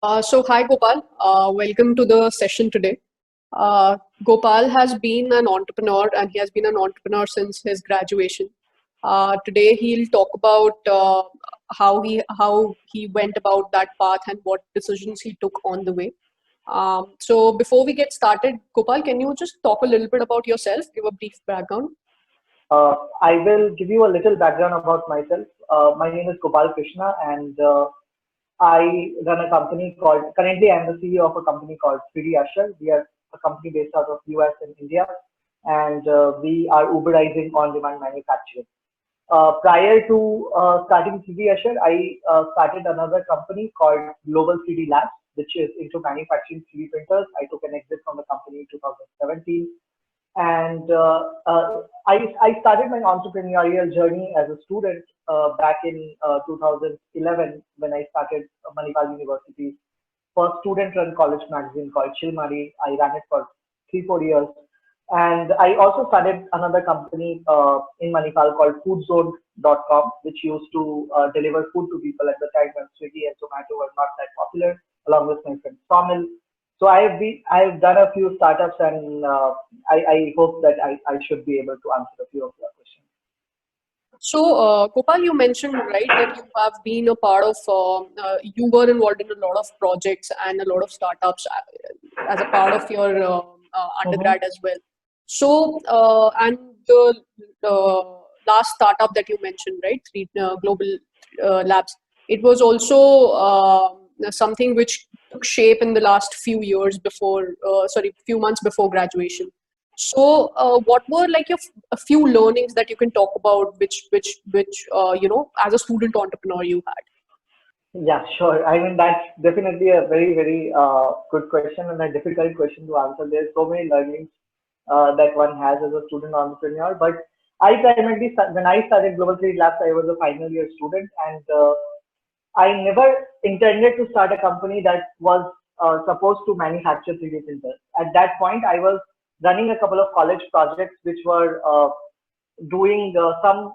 Hi Gopal, welcome to the session today. Gopal has been an entrepreneur and he has been an entrepreneur since his graduation. Today he'll talk about how he went about that path and what decisions he took on the way. So before we get started, Gopal, can you just talk a little bit about yourself, give a brief background? I will give you a little background about myself. My name is Gopal Krishna, and I run a company called. Currently, I'm the CEO of a company called 3D Usher. We are a company based out of US and India, and we are Uberizing on-demand manufacturing. Prior to starting 3D Usher, I started another company called Global 3D Labs, which is into manufacturing 3D printers. I took an exit from the company in 2017, and I started my entrepreneurial journey as a student back in 2011 when I started Manipal University's first student-run college magazine called Chilmari. I ran it for 3 4 years, and I also started another company in Manipal called FoodZone.com, which used to deliver food to people at the time when Swiggy and Zomato were not that popular, along with my friend Somil. So I've done a few startups, and I hope that I should be able to answer a few of your questions. Gopal, you mentioned right that you have been a part of, you were involved in a lot of projects and a lot of startups as a part of your Mm-hmm. undergrad as well. And the last startup that you mentioned, right, Global Labs, it was also something which took shape in the last few years before, few months before graduation. What were like a few learnings that you can talk about, which as a student entrepreneur you had? Yeah, sure. I mean, that's definitely a very good question and a difficult question to answer. There's so many learnings that one has as a student entrepreneur. But when I started Global 3 Labs, I was a final year student, and I never intended to start a company that was supposed to manufacture 3D printers. At that point, I was running a couple of college projects which were doing some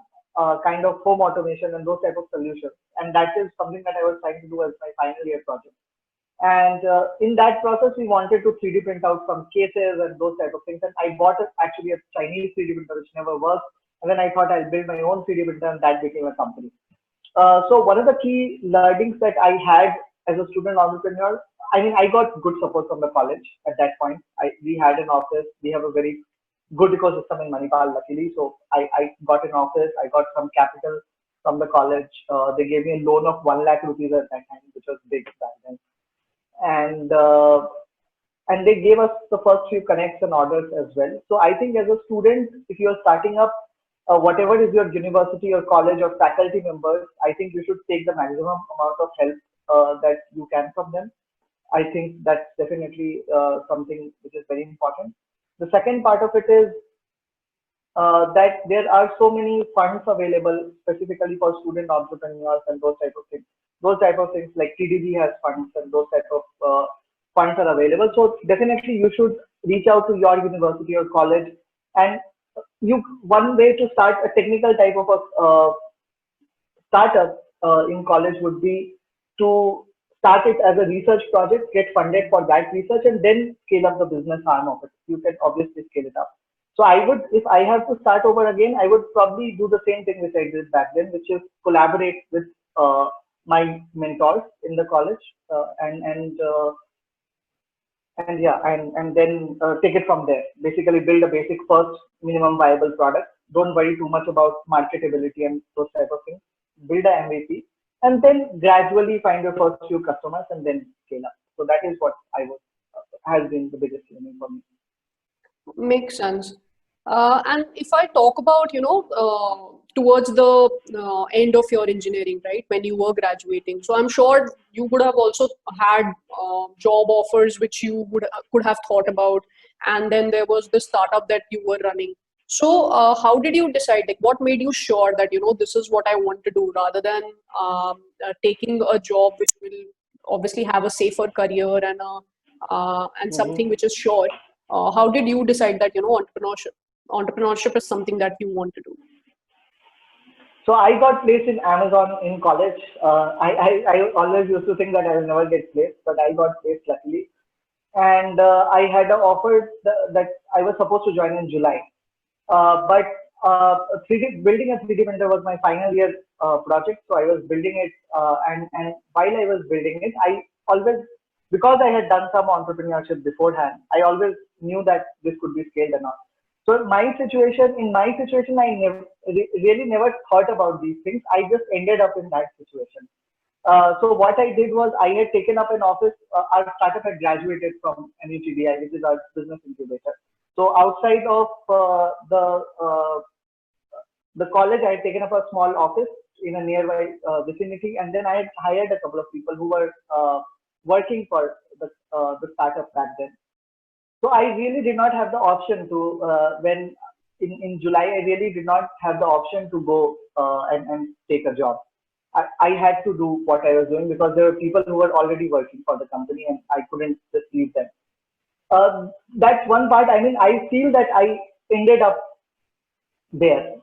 kind of home automation and those type of solutions. And that is something that I was trying to do as my final year project. And in that process, we wanted to 3D print out some cases and those type of things. And I bought actually a Chinese 3D printer which never worked. And then I thought I'll build my own 3D printer, and that became a company. So one of the key learnings that I had as a student entrepreneur, I mean, I got good support from the college at that point. We had an office. We have a very good ecosystem in Manipal, luckily. So I got an office. I got some capital from the college. They gave me a loan of 1 lakh rupees at that time, which was big back then. And and they gave us the first few connects and orders as well. So I think as a student, if you're starting up, whatever is your university or college or faculty members, I think you should take the maximum amount of help that you can from them. I think that's definitely something which is very important. The second part of it is that there are so many funds available specifically for student entrepreneurs and those type of things. Those type of things like TDB has funds, and those type of funds are available. So definitely you should reach out to your university or college, and one way to start a technical type of a startup in college would be to start it as a research project, get funded for that research, and then scale up the business arm of it. You can obviously scale it up. So I would, if I have to start over again, I would probably do the same thing which I did back then, which is collaborate with my mentors in the college, and yeah, and then take it from there. Basically, build a basic first minimum viable product. Don't worry too much about marketability and those type of things. Build a MVP, and then gradually find your first few customers, and then scale up. So that is what I was has been the biggest learning for me. Makes sense. And if I talk about, towards the end of your engineering, right, when you were graduating, so I'm sure you would have also had job offers which you could have thought about, and then there was the startup that you were running. How did you decide? Like, what made you sure that this is what I want to do, rather than taking a job which will obviously have a safer career and something Mhm. which is sure? How did you decide that entrepreneurship is something that you want to do? So I got placed in Amazon in college. I always used to think that I will never get placed, but I got placed luckily. And I had an offer that I was supposed to join in July. But 3D, building a 3D printer was my final year project. So I was building it, and while I was building it, I always, because I had done some entrepreneurship beforehand, I always knew that this could be scaled or not. So in my situation, I never really never thought about these things. I just ended up in that situation. So what I did was I had taken up an office. Our startup had graduated from NUTDI, which is our business incubator. So outside of the college, I had taken up a small office in a nearby vicinity, and then I had hired a couple of people who were working for the startup back then. So I really did not have the option to when in July I really did not have the option to go and take a job. I had to do what I was doing because there were people who were already working for the company and I couldn't just leave them. That's one part. I mean, I feel that I ended up there.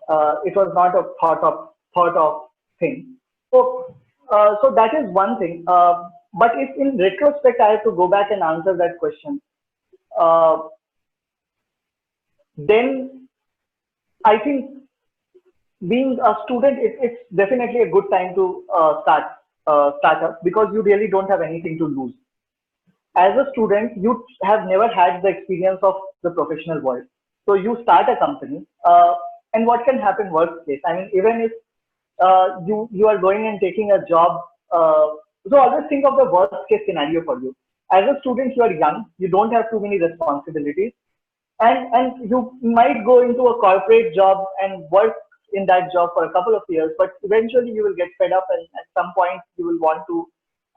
It was not a thought of thing. So that is one thing. But if in retrospect I have to go back and answer that question, uh, then I think being a student, it's definitely a good time to start up because you really don't have anything to lose. As a student, you have never had the experience of the professional world. So you start a company, and what can happen worst case? I mean, even if you are going and taking a job, so always think of the worst case scenario for you. As a student, you are young, you don't have too many responsibilities, and you might go into a corporate job and work in that job for a couple of years, but eventually you will get fed up, and at some point you will want to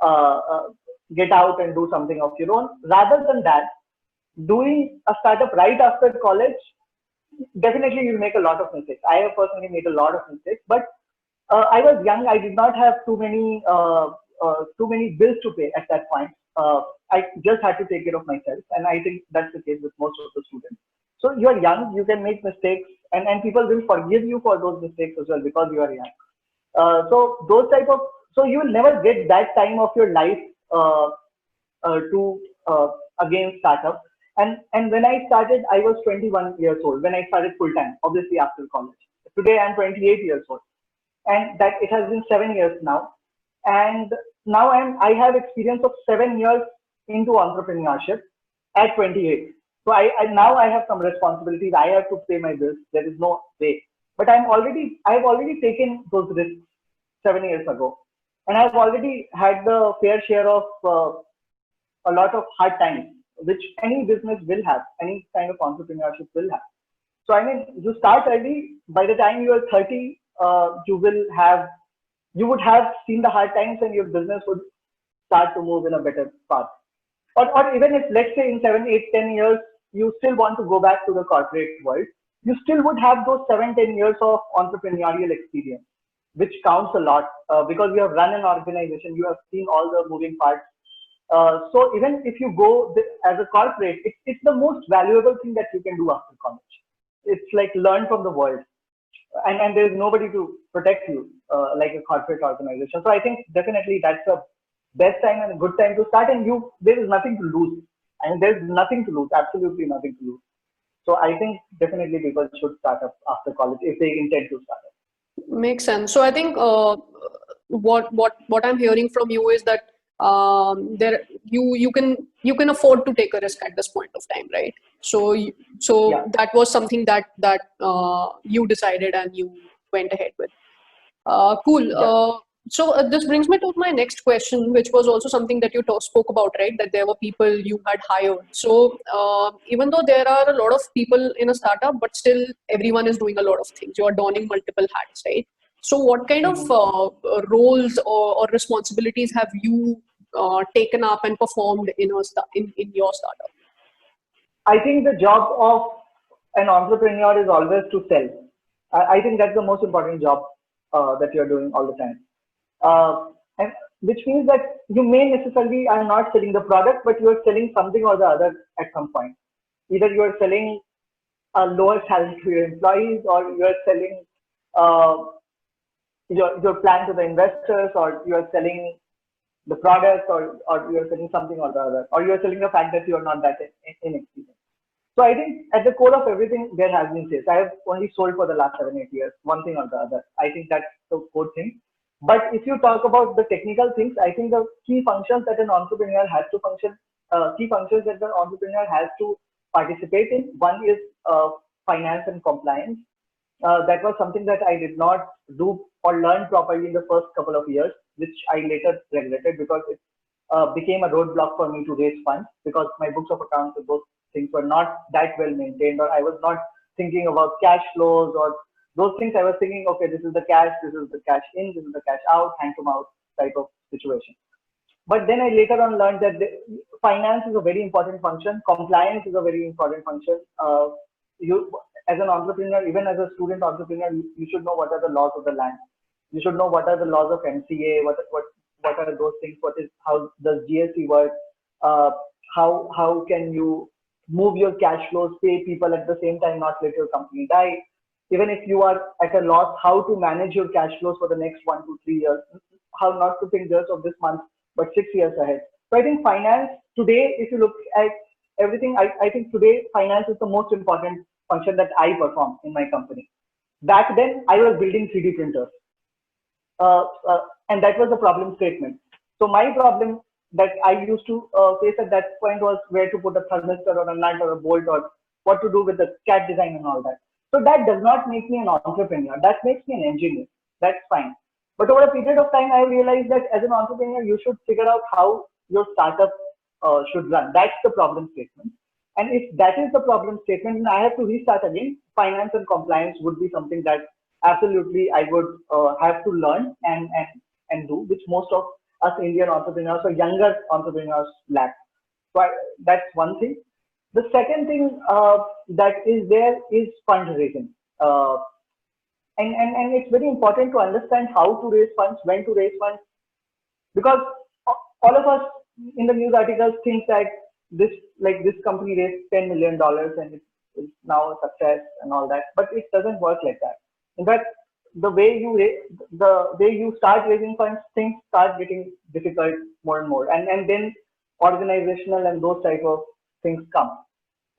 uh, uh, get out and do something of your own. Rather than that, doing a startup right after college, definitely you'll make a lot of mistakes. I have personally made a lot of mistakes, but I was young. I did not have too many bills to pay at that point. I just had to take care of myself, and I think that's the case with most of the students. So you are young, you can make mistakes, and people will forgive you for those mistakes as well because you are young. So those type of, so you will never get that time of your life to again start up. And when I started, I was 21 years old when I started full time, obviously after college. Today I'm 28 years old, and that it has been 7 years now. And now I have experience of 7 years into entrepreneurship at 28. So now I have some responsibilities. I have to pay my bills. There is no way. But I've already taken those risks 7 years ago, and I've already had the fair share of a lot of hard times, which any business will have, any kind of entrepreneurship will have. So I mean, you start early. By the time you are 30, you would have seen the hard times, and your business would start to move in a better path. Or even if, let's say, in 7, 8, 10 years, you still want to go back to the corporate world, you still would have those 7, 10 years of entrepreneurial experience, which counts a lot because you have run an organization, you have seen all the moving parts. So even if you go as a corporate, it's the most valuable thing that you can do after college. It's like learn from the world, and there's nobody to protect you like a corporate organization. So I think definitely that's the best time and a good time to start. And there is nothing to lose. I mean, there's nothing to lose, absolutely nothing to lose. So I think definitely people should start up after college if they intend to start up. Makes sense. So I think what I'm hearing from you is that there you can afford to take a risk at this point of time, right? So Yeah. that was something that you decided and you went ahead with. Cool. Yeah. So this brings me to my next question, which was also something that you spoke about, right? That there were people you had hired. So even though there are a lot of people in a startup, but still everyone is doing a lot of things. You are donning multiple hats, right? So what kind of Mhm. roles or responsibilities have you taken up and performed in in your startup? I think the job of an entrepreneur is always to sell. I think that's the most important job that you're doing all the time. And which means that you may necessarily are not selling the product, but you are selling something or the other at some point. Either you are selling a lower salary to your employees, or you are selling uh, your plan to the investors, or you are selling the product, or you are selling something or the other, or you are selling the fact that you are not that inexperienced. So I think at the core of everything, there has been sales. I have only sold for the last 7, 8 years, one thing or the other. I think that's the core thing. But if you talk about the technical things, I think the key functions that an entrepreneur has to function, key functions that the entrepreneur has to participate in. One is finance and compliance. That was something that I did not do or learn properly in the first couple of years, which I later regretted because it became a roadblock for me to raise funds because my books of accounts and those things were not that well maintained, or I was not thinking about cash flows or those things. I was thinking, okay, this is the cash in, this is the cash out, hand to mouth type of situation. But then I later on learned that finance is a very important function. Compliance is a very important function. You, as an entrepreneur, even as a student entrepreneur, you should know what are the laws of the land. You should know what are the laws of MCA. What are those things? How does GST work? How can you move your cash flows, pay people at the same time, not let your company die? Even if you are at a loss, how to manage your cash flows for the next 1 to 3 years? How not to think just of this month, but 6 years ahead. So I think finance today, if you look at everything, I think today finance is the most important function that I perform in my company. Back then, I was building 3D printers, uh, uh, and that was a problem statement. So my problem that I used to face at that point was where to put a thermistor or a nut or a bolt, or what to do with the CAD design and all that. So that does not make me an entrepreneur. That makes me an engineer. That's fine. But over a period of time, I realized that as an entrepreneur, you should figure out how your startup should run. That's the problem statement. And if that is the problem statement, then I have to restart again. Finance and compliance would be something that absolutely I would have to learn and do, which most of us Indian entrepreneurs or younger entrepreneurs lack. So that's one thing. The second thing that is there is fundraising. Uh, and it's very important to understand how to raise funds, when to raise funds, because all of us in the news articles think that this company raised $10 million and it's now a success and all that, but it doesn't work like that. In fact, the way you start raising funds, things start getting difficult more and more, and then organizational and those type of things come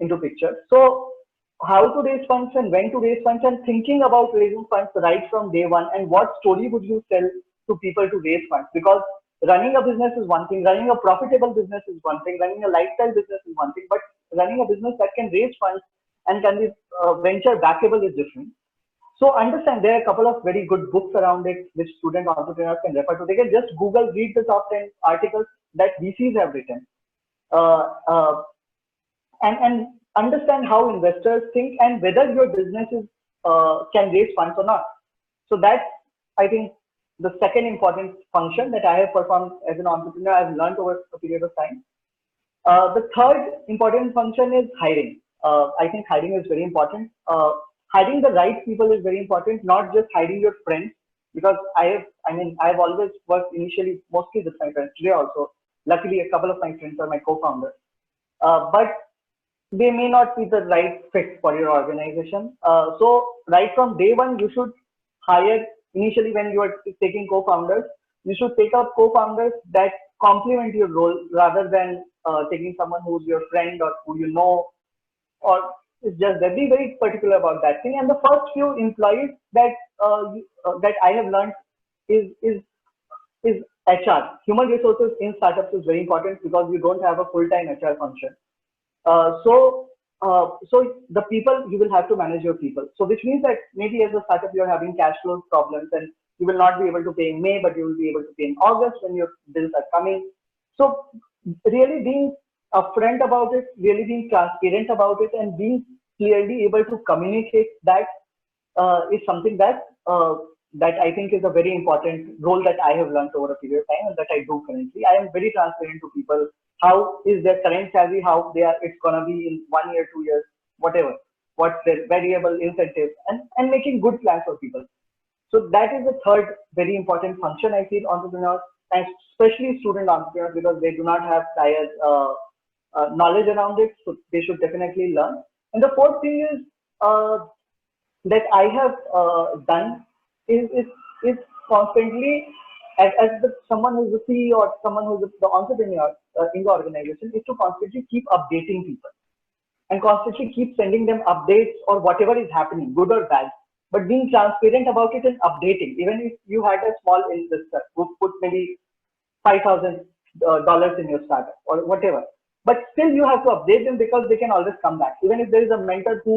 into picture. So how to raise funds and when to raise funds, and thinking about raising funds right from day one, and what story would you tell to people to raise funds? Because running a business is one thing, running a profitable business is one thing, running a lifestyle business is one thing, but running a business that can raise funds and can be venture backable is different. So understand there are a couple of very good books around it which student entrepreneurs can refer to. They can just Google, read the top 10 articles that VCs have written. Uh, uh, and understand how investors think and whether your business is can raise funds or not. So that's, I think, the second important function that I have performed as an entrepreneur. I've learned over a period of time. The third important function is hiring. I think hiring is very important. Hiring the right people is very important, not just hiring your friends, because I've always worked initially mostly with my friends. Today also, luckily, a couple of my friends are my co-founders. But they may not be the right fit for your organization. So right from day one, you should hire initially when you are taking co-founders. You should take up co-founders that complement your role rather than taking someone who's your friend or who you know, or it's just that. Be very particular about that thing. And the first few employees that I have learned is is is HR. Human resources in startups is very important because you don't have a full-time HR function. So the people, you will have to manage your people. So which means that maybe as a startup you're having cash flow problems and you will not be able to pay in May, but you will be able to pay in August when your bills are coming. So really being upfront about it, really being transparent about it, and being clearly able to communicate that is something that I think is a very important role that I have learned over a period of time and that I do currently. I am very transparent to people. How is their current salary? How it's gonna be in 1 year, 2 years, whatever. What's their variable incentive, and making good plans for people. So that is the third very important function I feel entrepreneurs, and especially student entrepreneurs, because they do not have prior knowledge around it, so they should definitely learn. And the fourth thing is that I have done is constantly, someone who's the CEO or someone who's the entrepreneur in the organization, is to constantly keep updating people and constantly keep sending them updates or whatever is happening, good or bad, but being transparent about it and updating. Even if you had a small investor who put maybe $5,000 in your startup or whatever, but still you have to update them because they can always come back. Even if there is a mentor who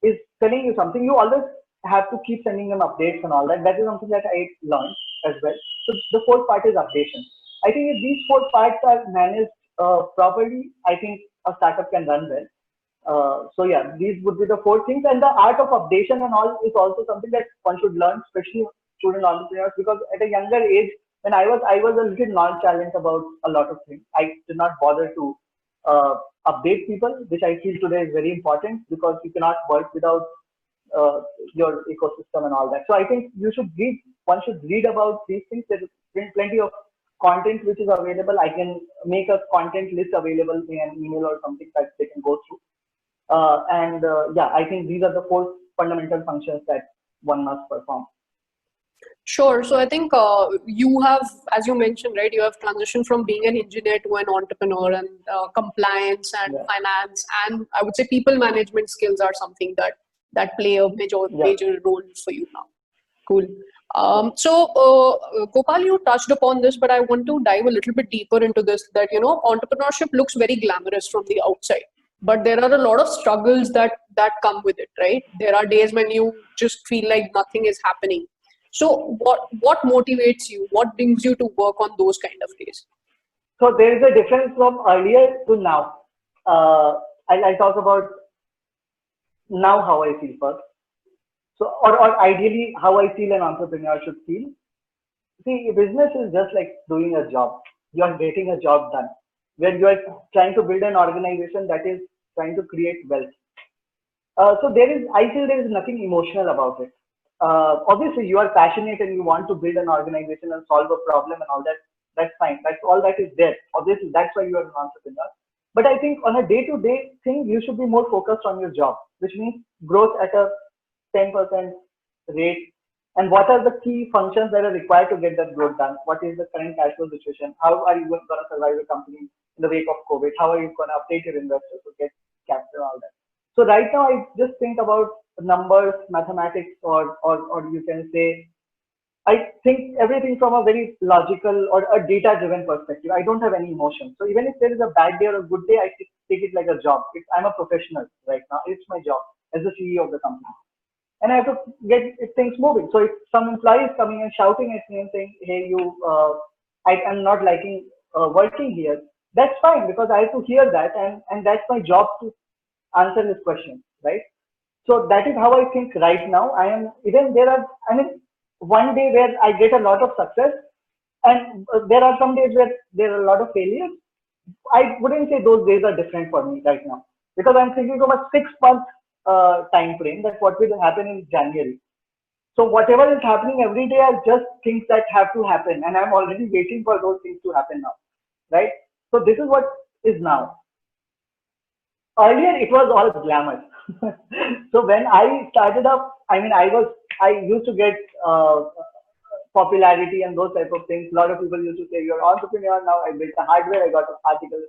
is telling you something, you always have to keep sending them updates and all that. That is something that I learned as well. So the fourth part is updation. I think if these four parts are managed properly, I think a startup can run well. So yeah, these would be the four things. And the art of updation and all is also something that one should learn, especially student entrepreneurs, because at a younger age, when I was a little nonchalant about a lot of things. I did not bother to update people, which I feel today is very important, because you cannot work without uh, your ecosystem and all that. So I think one should read about these things. There is plenty of content which is available. I can make a content list available in an email or something that they can go through. Yeah, I think these are the four fundamental functions that one must perform. Sure. So I think you have, as you mentioned, right, you have transitioned from being an engineer to an entrepreneur, and compliance and Yeah. finance, and I would say people management skills are something that play a major role for you now. Cool. So Gopal, you touched upon this, but I want to dive a little bit deeper into this. That entrepreneurship looks very glamorous from the outside, but there are a lot of struggles that come with it, right? There are days when you just feel like nothing is happening. So what motivates you? What brings you to work on those kind of days? So there is a difference from earlier to now. I'll talk about now how I feel first. So, or ideally, how I feel an entrepreneur should feel. See, business is just like doing a job. You are getting a job done, where you are trying to build an organization that is trying to create wealth. So I feel there is nothing emotional about it. Obviously, you are passionate and you want to build an organization and solve a problem and all that. That's fine. That's all that is there. Obviously, that's why you are an entrepreneur. But I think on a day-to-day thing, you should be more focused on your job, which means growth at a 10% rate. And what are the key functions that are required to get that growth done? What is the current cash flow situation? How are you going to survive the company in the wake of COVID? How are you going to update your investors to get capital and all that? So right now, I just think about numbers, mathematics, or you can say, I think everything from a very logical or a data-driven perspective. I don't have any emotion. So even if there is a bad day or a good day, I take it like a job. I'm a professional right now. It's my job as the CEO of the company, and I have to get things moving. So if some employee is coming and shouting at me and saying, "Hey, I am not liking working here," that's fine, because I have to hear that, and that's my job to answer this question, right? So that is how I think right now. I mean, one day where I get a lot of success, and there are some days where there are a lot of failures. I wouldn't say those days are different for me right now, because I'm thinking of a 6 month time frame, that what will happen in January. So whatever is happening every day are just things that have to happen, and I'm already waiting for those things to happen now, right? So this is what is now. Earlier it was all glamour. So when I started up, I mean, I used to get popularity and those type of things. A lot of people used to say, "You're an entrepreneur now." I built the hardware. I got an article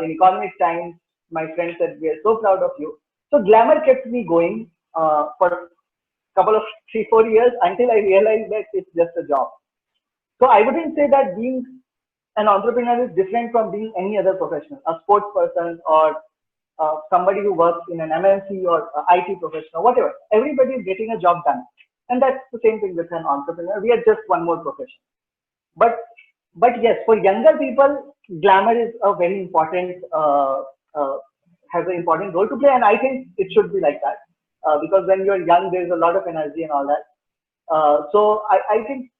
in Economic Times. My friend said, "We are so proud of you." So glamour kept me going for a couple of 3-4 years, until I realized that it's just a job. So I wouldn't say that being an entrepreneur is different from being any other professional, a sports person, or somebody who works in an MNC or IT professional, whatever. Everybody is getting a job done, and that's the same thing with an entrepreneur. We are just one more profession. But yes, for younger people, glamour is a very important uh, has an important role to play, and I think it should be like that, because when you're young, there's a lot of energy and all that. So I think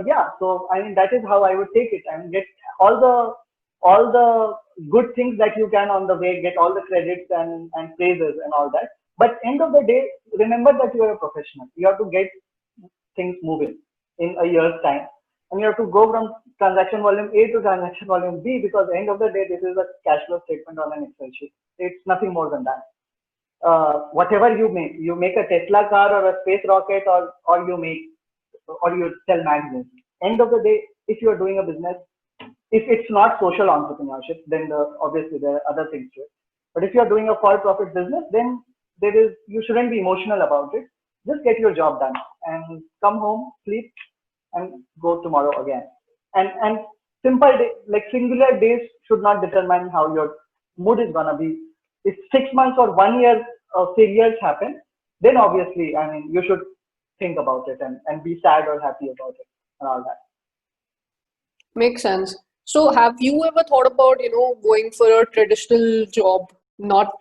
yeah. So I mean, that is how I would take it, and get all the good things that you can on the way, get all the credits and praises and all that. But end of the day, remember that you are a professional. You have to get things moving in a year's time, and you have to go from transaction volume A to transaction volume B, because end of the day, this is a cash flow statement on an Excel sheet. It's nothing more than that. whatever you make a Tesla car or a space rocket, or you sell magazines. End of the day, if you are doing a business, if it's not social entrepreneurship, then obviously there are other things to it. But if you are doing a for-profit business, then you shouldn't be emotional about it. Just get your job done and come home, sleep, and go tomorrow again. And simple day, like singular days should not determine how your mood is gonna be. If 6 months or 1 year failures happen, then obviously, I mean, you should think about it and be sad or happy about it and all that. Makes sense. So have you ever thought about, going for a traditional job, not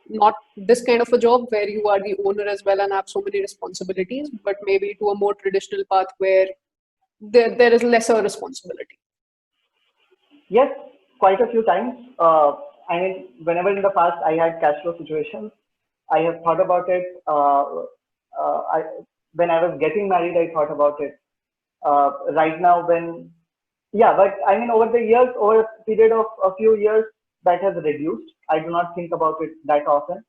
this kind of a job where you are the owner as well and have so many responsibilities, but maybe to a more traditional path where there is lesser responsibility? Yes, quite a few times. I mean, whenever in the past I had cash flow situations, I have thought about it. I, when I was getting married, I thought about it. Right now, yeah, but I mean, over the years, over a period of a few years, that has reduced. I do not think about it that often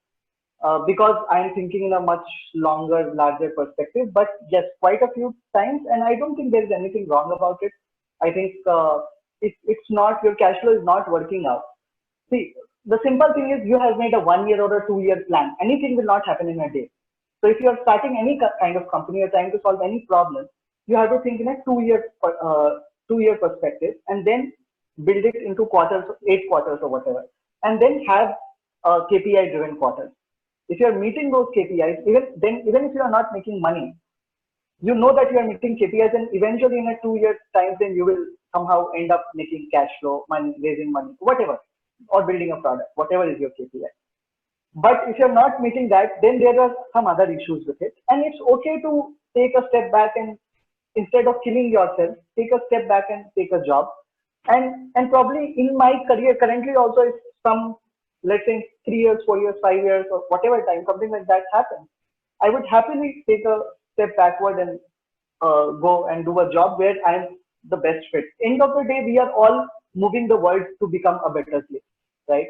because I am thinking in a much longer, larger perspective. But yes, quite a few times, and I don't think there is anything wrong about it. I think it's not, your cash flow is not working out. See, the simple thing is you have made a 1 year or a 2 year plan. Anything will not happen in a day. So if you are starting any kind of company or trying to solve any problem, you have to think in a 2 year perspective, and then build it into quarters, 8 quarters or whatever, and then have KPI driven quarters. If you are meeting those KPIs, even if you are not making money, you know that you are meeting KPIs, and eventually in a 2 year time, then you will somehow end up making cash flow, money, raising money, whatever, or building a product, whatever is your KPI. But if you're not meeting that, then there are some other issues with it. And it's okay to take a step back and instead of killing yourself, take a step back and take a job. And probably in my career currently also, if some, let's say 3 years, 4 years, 5 years, or whatever time, something like that happens, I would happily take a step backward and go and do a job where I'm the best fit. End of the day, we are all moving the world to become a better place, right?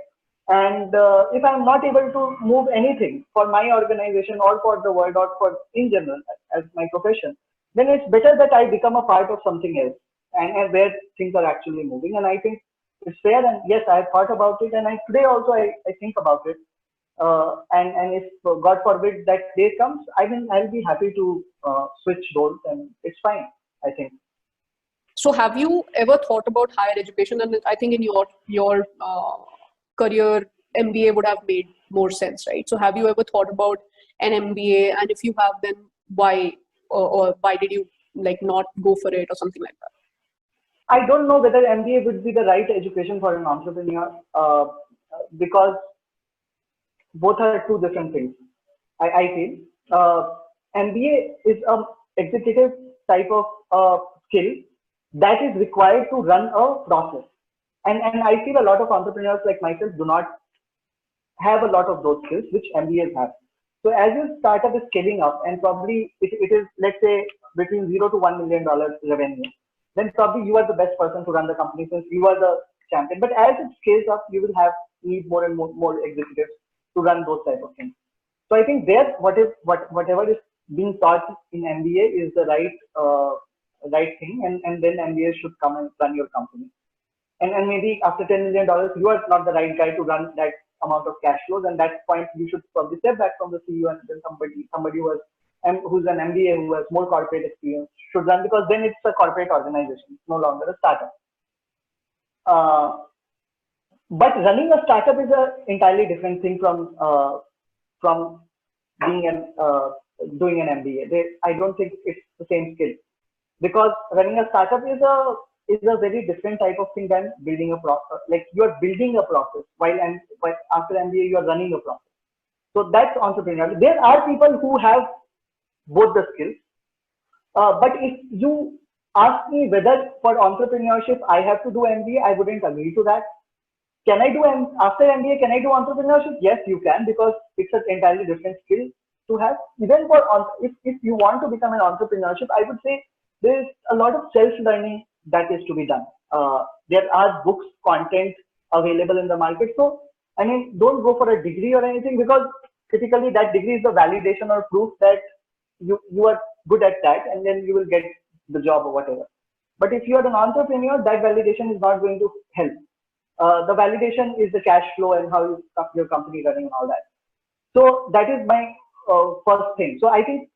And if I'm not able to move anything for my organization or for the world or for in general as my profession, then it's better that I become a part of something else and where things are actually moving. And I think it's fair. And yes, I have thought about it, and today also I think about it. And if God forbid that day comes, I'll be happy to switch roles, and it's fine, I think. So have you ever thought about higher education? And I think in your career, MBA would have made more sense, right? So have you ever thought about an MBA? And if you have, then why, or why did you like not go for it or something like that? I don't know whether MBA would be the right education for an entrepreneur because both are two different things. I feel MBA is a executive type of skill that is required to run a process, and I feel a lot of entrepreneurs like myself do not have a lot of those skills which MBAs have. So as your startup is scaling up, and probably it is, let's say, between $0 to $1 million revenue, then probably you are the best person to run the company since you are the champion. But as it scales up, you will need more and more executives to run those type of things. So I think there, whatever is being taught in MBA is the right thing, and then MBA should come and run your company. And maybe after $10 million, you are not the right guy to run that amount of cash flows, and that point you should probably step back from the CEO, and then somebody who's an MBA who has more corporate experience should run, because then it's a corporate organization, it's no longer a startup. But running a startup is an entirely different thing from being doing an MBA. I don't think it's the same skill, because running a startup is a very different type of thing than building a process. Like you are building a process while after MBA you are running a process. So that's entrepreneurial. There are people who have both the skills, but if you ask me whether for entrepreneurship I have to do MBA, I wouldn't agree to that. Can I do after MBA? Can I do entrepreneurship? Yes, you can, because it's an entirely different skill to have. Even for if you want to become an entrepreneurship, I would say there is a lot of self-learning that is to be done. There are books, content available in the market. So I mean, don't go for a degree or anything, because typically that degree is the validation or proof that you are good at that, and then you will get the job or whatever. But if you are an entrepreneur, that validation is not going to help. The validation is the cash flow and how your company running and all that. So that is my first thing. So I think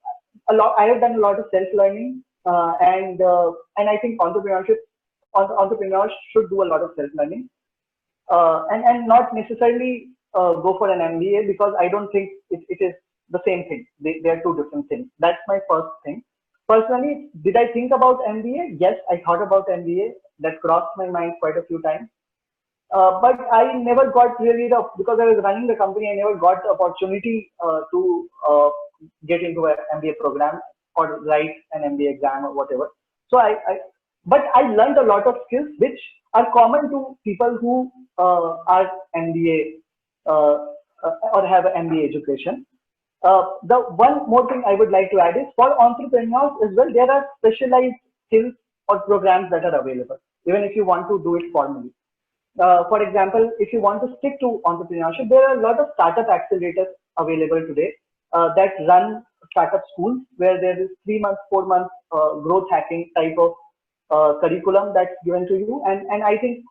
I have done a lot of self-learning, and I think entrepreneurs should do a lot of self-learning, and not necessarily go for an MBA, because I don't think it is the same thing. They are two different things. That's my first thing. Personally, did I think about MBA? Yes, I thought about MBA. That crossed my mind quite a few times. But I never got really because I was running the company, I never got the opportunity to get into an MBA program or write an MBA exam or whatever. So but I learned a lot of skills which are common to people who are MBA or have an MBA education. The one more thing I would like to add is, for entrepreneurs as well, there are specialized skills or programs that are available, even if you want to do it formally. For example, if you want to stick to entrepreneurship, there are a lot of startup accelerators available today that run startup schools, where there is 3 months, 4 months growth hacking type of curriculum that's given to you. And I think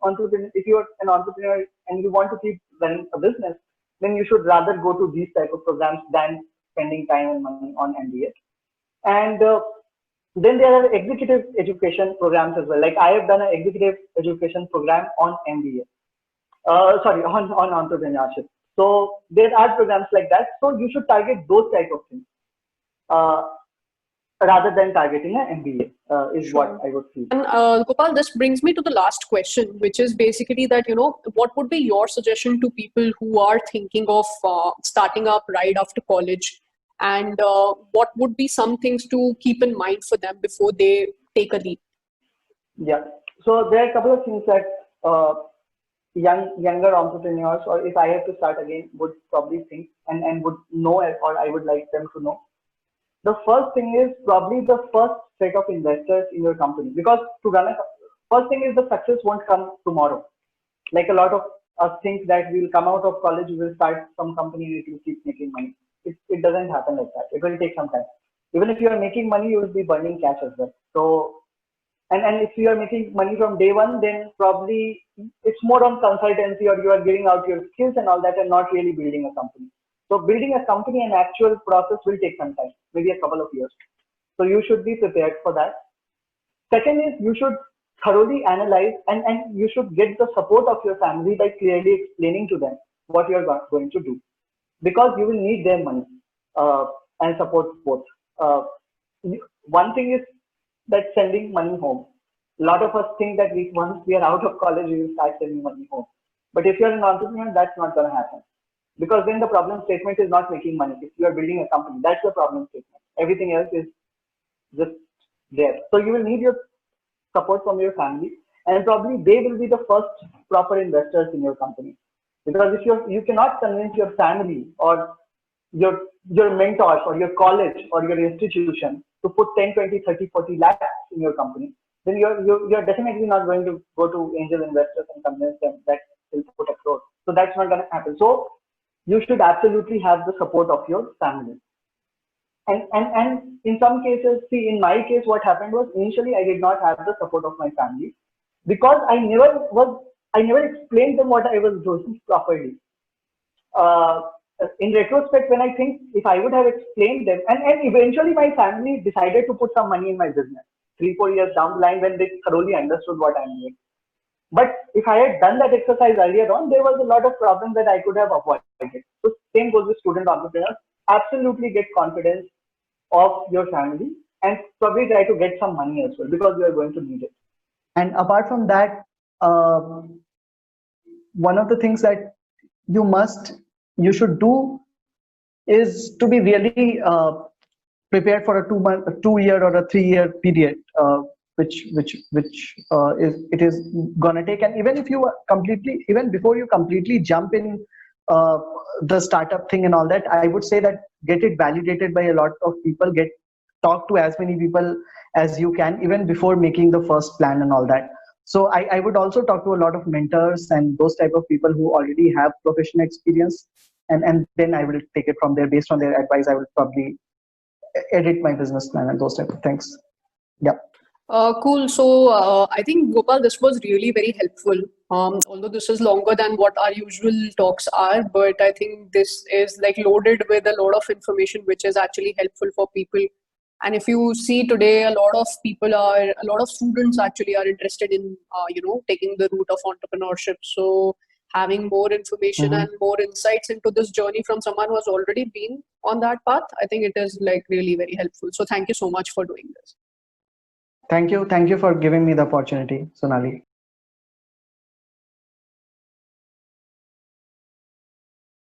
if you're an entrepreneur and you want to keep running a business, then you should rather go to these type of programs than spending time and money on MBA. And then there are executive education programs as well. Like I have done an executive education program on MBA. On entrepreneurship. So there are programs like that. So you should target those type of things rather than targeting an MBA is Sure. what I would feel. And Gopal, this brings me to the last question, which is basically that, what would be your suggestion to people who are thinking of starting up right after college? And what would be some things to keep in mind for them before they take a leap? Yeah. So there are a couple of things that younger entrepreneurs, or if I have to start again, would probably think and would know, or I would like them to know. The first thing is probably the first set of investors in your company, because first thing is the success won't come tomorrow. Like a lot of us think that we will come out of college, we will start some company and it will keep making money. It doesn't happen like that. It will take some time. Even if you are making money, you will be burning cash as well. So, and if you are making money from day one, then probably it's more on consultancy, or you are giving out your skills and all that, and not really building a company. So building a company and actual process will take some time, maybe a couple of years. So you should be prepared for that. Second is, you should thoroughly analyze and you should get the support of your family by clearly explaining to them what you are going to do, because you will need their money and support both. One thing is that sending money home. A lot of us think that once we are out of college, we will start sending money home. But if you're an entrepreneur, that's not going to happen. Because then the problem statement is not making money. If you are building a company, that's the problem statement. Everything else is just there. So you will need your support from your family, and probably they will be the first proper investors in your company. Because if you cannot convince your family or your mentors or your college or your institution to put 10, 20, 30, 40 lakhs in your company, then you're definitely not going to go to angel investors and convince them that they'll put a crore. So that's not going to happen. So you should absolutely have the support of your family. And in some cases, see, in my case, what happened was, initially I did not have the support of my family, because I never explained them what I was doing properly. In retrospect, when I think, if I would have explained them, and eventually my family decided to put some money in my business 3-4 years down the line, when they thoroughly understood what I'm doing. But if I had done that exercise earlier on, there was a lot of problems that I could have avoided. So same goes with student entrepreneurs. Absolutely get confidence of your family, and probably try to get some money as well, because you are going to need it. And apart from that, one of the things that you should do is to be really prepared for a 2-year or a 3-year period, which it is gonna take. And even before you completely jump in the startup thing and all that, I would say that get it validated by a lot of people. Talk to as many people as you can, even before making the first plan and all that. So I would also talk to a lot of mentors and those type of people who already have professional experience, and then I will take it from there. Based on their advice, I will probably edit my business plan and those type of things. Yeah. Cool. So I think Gopal, this was really very helpful. Although this is longer than what our usual talks are, but I think this is like loaded with a lot of information which is actually helpful for people. And if you see today, a lot of students actually are interested in, taking the route of entrepreneurship. So having more information Mhm. and more insights into this journey from someone who has already been on that path, I think it is like really very helpful. So thank you so much for doing this. Thank you for giving me the opportunity, Sonali.